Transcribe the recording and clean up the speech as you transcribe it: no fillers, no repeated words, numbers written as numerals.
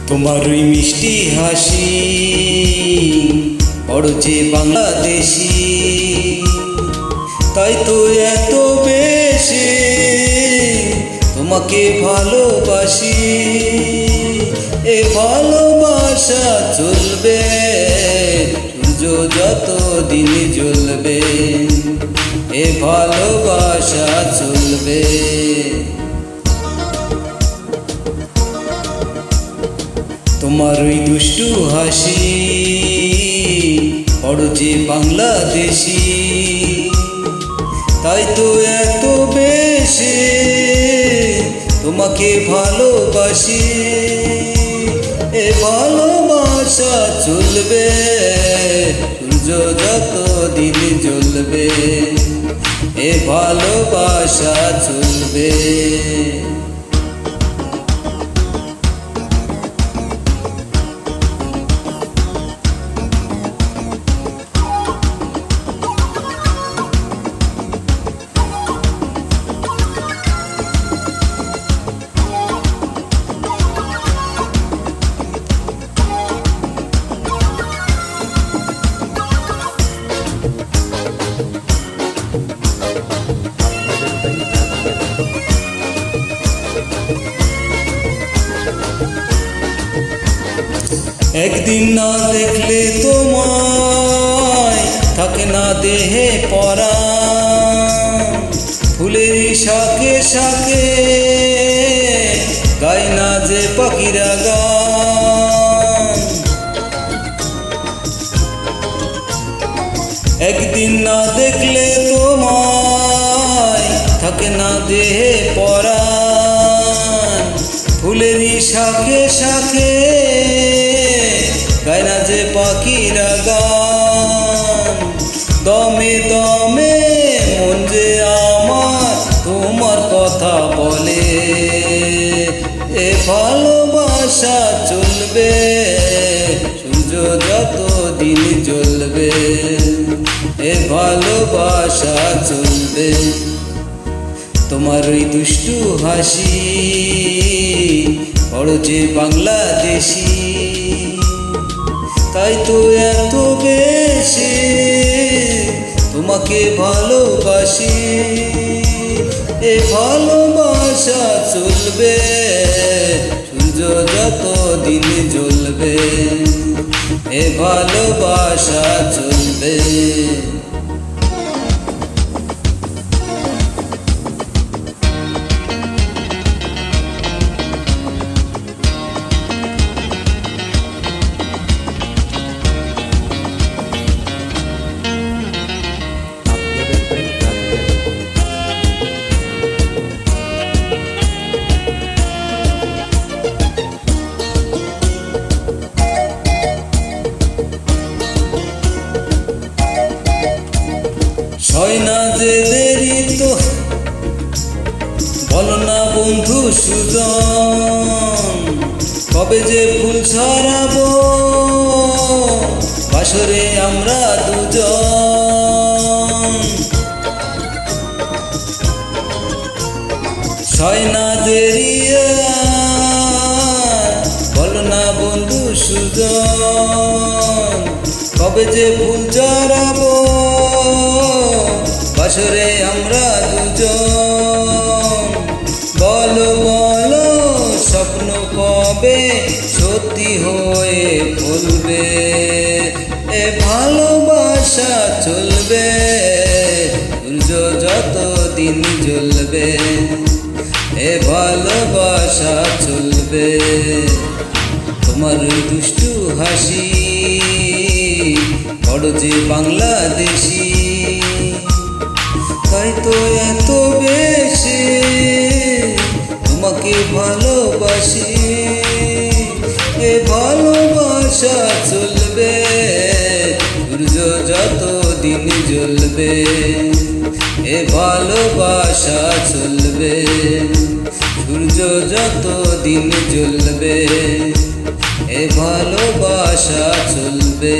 তোমার ওই মিষ্টি হাসি বড় যে বাংলাদেশি, তাই তো এত বেশি তোমাকে ভালোবাসি। এ ভালোবাসা চলবে সূর্য যত দিন জ্বলবে, এ ভালোবাসা চলবে। তোমার ওই দুষ্টু হাসি বড় যে বাংলাদেশি, তাই তো এত বেশি তোমাকে ভালোবাসি। এ ভালোবাসা চলবে সূর্য যত দিন জ্বলবে, এ ভালোবাসা চলবে। একদিন না দেখলে তোমায় থাকে না দেহে পরাণ, ফুলের শাখে শাখে গায় না যে পাখিরা গান। একদিন না দেখলে তোমায় থাকে না দেহে পরাণ, ফুলের শাখে শাখে গায় না যে পাখিরা গান। দমে দমে মন যে আমার তোমার কথা বলে, এ ভালোবাসা চলবে সূর্য যত দিন জ্বলবে, এ ভালোবাসা চলবে। তোমার ওই দুষ্টু হাসি বড় যে বাংলাদেশি, তাই তো এত বেশি তোমাকে ভালোবাসি। এ ভালোবাসা চলবে সূর্য যত দিন জ্বলবে, এ ভালোবাসা চলবে। হয় না যে দেরি তো বলো না বন্ধু সুজন, কবে যে ফুল ছড়াবো বাসরে আমরা দুজন। হয় না দেরি বলো না বন্ধু সুজন, কবে যে ফুল ছড়াবো বাসরে আমরা দুজন। বলো বলো স্বপ্ন কবে সত্যি হয়ে ফলবে, এ ভালোবাসা চলবে সূর্য যত দিন জ্বলবে, এ ভালোবাসা চলবে। তোমার দুষ্টু হাসি বড় যে বাংলাদেশি, তাই তো এত বেশি তোমাকে ভালোবাসি। এ ভালোবাসা চলবে সূর্য যত দিন জ্বলবে, এ ভালোবাসা চলবে, সূর্য যত দিন জ্বলবে এ ভালোবাসা চলবে।